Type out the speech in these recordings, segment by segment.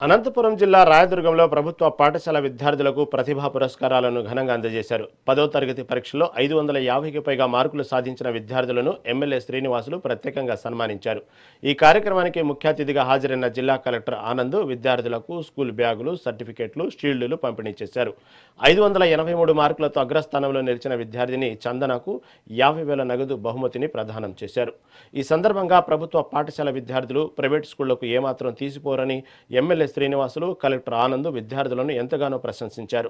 అనంతపురం జిల్లా రాయదుర్గంలో ప్రభుత్వ పాఠశాల విద్యార్థులకు ప్రతిభా పురస్కారాలను ఘనంగా అందజేశారు. 10వ తరగతి పరీక్షలో 550కి పైగా మార్కులు సాధించిన విద్యార్థులను ఎమ్మెల్యే శ్రీనివాసులు ప్రత్యేకంగా సన్మానించారు. ఈ కార్యక్రమానికి ముఖ్య అతిథిగా హాజరైన జిల్లా కలెక్టర్ ఆనంద్ విద్యార్థులకు స్కూల్ బ్యాగులు, సర్టిఫికెట్లు, షీల్డులు పంపిణీ చేశారు. 583 మార్కులతో అగ్రస్థానంలో నిలిచిన విద్యార్థిని చందనకు 50,000 నగదు బహుమతిని ప్రదానం చేశారు. ఈ సందర్భంగా ప్రభుత్వ పాఠశాల విద్యార్థులు ప్రైవేట్ స్కూళ్లకు ఏమాత్రం తీసిపోరని ఎమ్మెల్యే శ్రీనివాసులు, కలెక్టర్ ఆనంద్ విద్యార్థులను ఎంతగానో ప్రశంసించారు.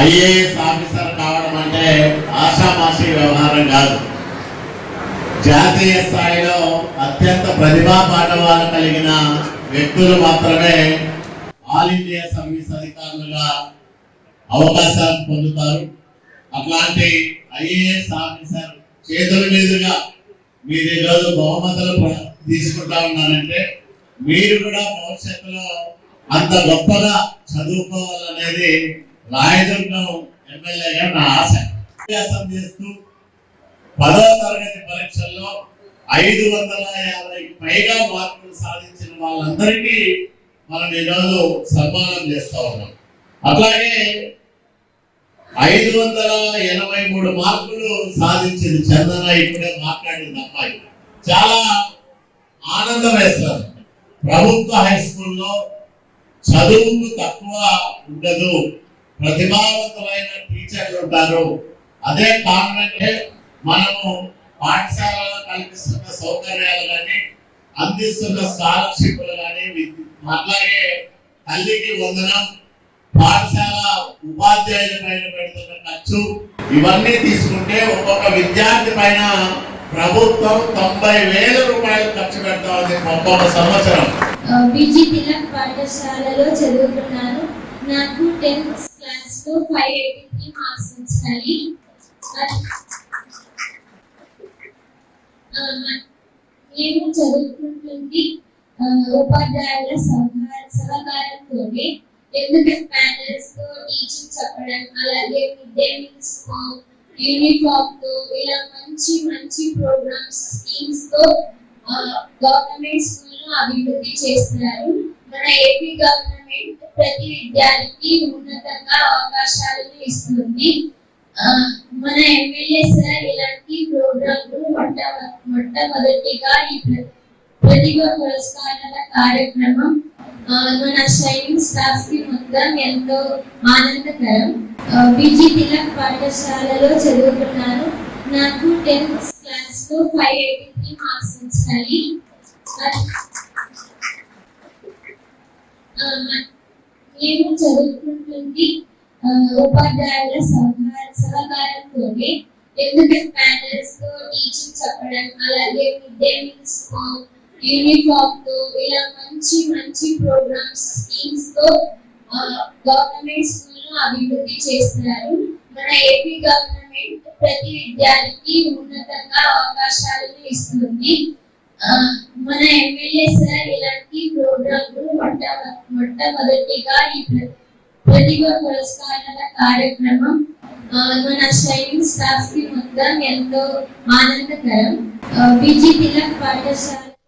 ఐఏఎస్ ఆఫీసర్ కావడం అంటే ఆషామాషి వ్యవహారం కాదు. జాతీయ స్థాయిలో అత్యంత ప్రతిభా పాఠవాలు కలిగిన వ్యక్తులు మాత్రమే ఆల్ ఇండియా సర్వీస్ అధికారులుగా అవకాశాలు పొందుతారు. అట్లాంటి ఐఏఎస్ ఆఫీసర్ చేతుల మీదుగా మీరు ఈరోజు బహుమతులు తీసుకుంటా ఉన్నారంటే మీరు కూడా భవిష్యత్తులో అంత గొప్పగా చదువుకోవాలనేది రాయదుర్గం ఎమ్మెల్యేగా నా ఆశ. అభ్యాసం చేస్తూ 10వ తరగతి పరీక్షల్లో 550కి పైగా మార్కులు సాధించిన వాళ్ళందరికీ మనం ఈరోజు సన్మానం చేస్తా ఉన్నాం. అట్లాగే 583 మార్కులు సాధించింది చందన, ఇప్పుడే మాట్లాడింది అమ్మాయి. చాలా ఆనందం వేస్తారు. ప్రభుత్వ హై స్కూల్లో చదువుకు తక్కువ ఉండదు, ప్రతిభావంతమైన టీచర్లు ఉంటారు. అదే కారణంగా మనము పాఠశాలలో కల్పిస్తున్న సౌకర్యాలు కానీ, అందిస్తున్న స్కాలర్షిప్లు కానీ, అట్లాగే తల్లికి వందనం, పాఠశాల ఉపాధ్యాయుల పైన పెడుతున్న ఖర్చు, ఇవన్నీ తీసుకుంటే ఒక్కొక్క విద్యార్థి పైన ప్రభుత్వం 90,000 రూపాయలు ఖర్చు పెడతా ఉంది ఒక్కొక్క సంవత్సరం. బీజీ తిలక్ పాఠశాలలో చదువుతున్నాను. నాకు 10th క్లాస్ లో 583 మార్క్స్ వచ్చాయి. నేను చదువుకుంటుంది ఉపాధ్యాయుల సహకారంతో, ఎగ్జిబిట్ ప్యానల్స్ తో టీచింగ్ చెప్పడం, అలాగే మిడ్ డే మీల్స్ తో, యూనిఫామ్ తో, ఇలా మంచి మంచి ప్రోగ్రామ్స్, స్కీమ్స్ తో గవర్నమెంట్ స్కూల్ అభివృద్ధి చేస్తున్నారు. మన ఏపీ గవర్నమెంట్ ప్రతి విద్యార్థికి ఉన్నతంగా అవకాశాలను ఇస్తుంది. మన ఎమ్మెల్యే సార్ ఇలాంటి ప్రోగ్రాంలు మొట్టమొదటిగా ఈ ప్రతిభ పురస్కారాల కార్యక్రమం మన షైనింగ్ స్టాఫ్ కి మొత్తం ఎంతో ఆనందకరం. బీజీ తిలక్ పాఠశాలలో చదువుతున్నాను. నాకు 10th క్లాస్ లో 583 మార్క్స్ వచ్చాయి. నేను చదువుకుంటుంది ఉపాధ్యాయుల సహకారంతో, ఎగ్జిబిట్ ప్యానల్స్ తో టీచింగ్ చెప్పడం, అలాగే మిడ్ డే మీల్స్ తో, యూనిఫామ్ తో, ఇలా మంచి మంచి ప్రోగ్రామ్స్, స్కీమ్స్ తో గవర్నమెంట్ స్కూల్ అభివృద్ధి చేస్తున్నారు. మన ఏపీ గవర్నమెంట్ ప్రతి విద్యార్థికి ఉన్నతంగా అవకాశాలను ఇస్తుంది. మన ఎమ్మెల్యే సార్ ఇలాంటి ప్రోగ్రాంలు మొట్టమొదటిగా ఈ ప్రతిభ పురస్కారాల కార్యక్రమం మన షైనింగ్ స్టాఫ్ కి మొత్తం ఎంతో ఆనందకరం. బీజీ తిలక్ పాఠశాల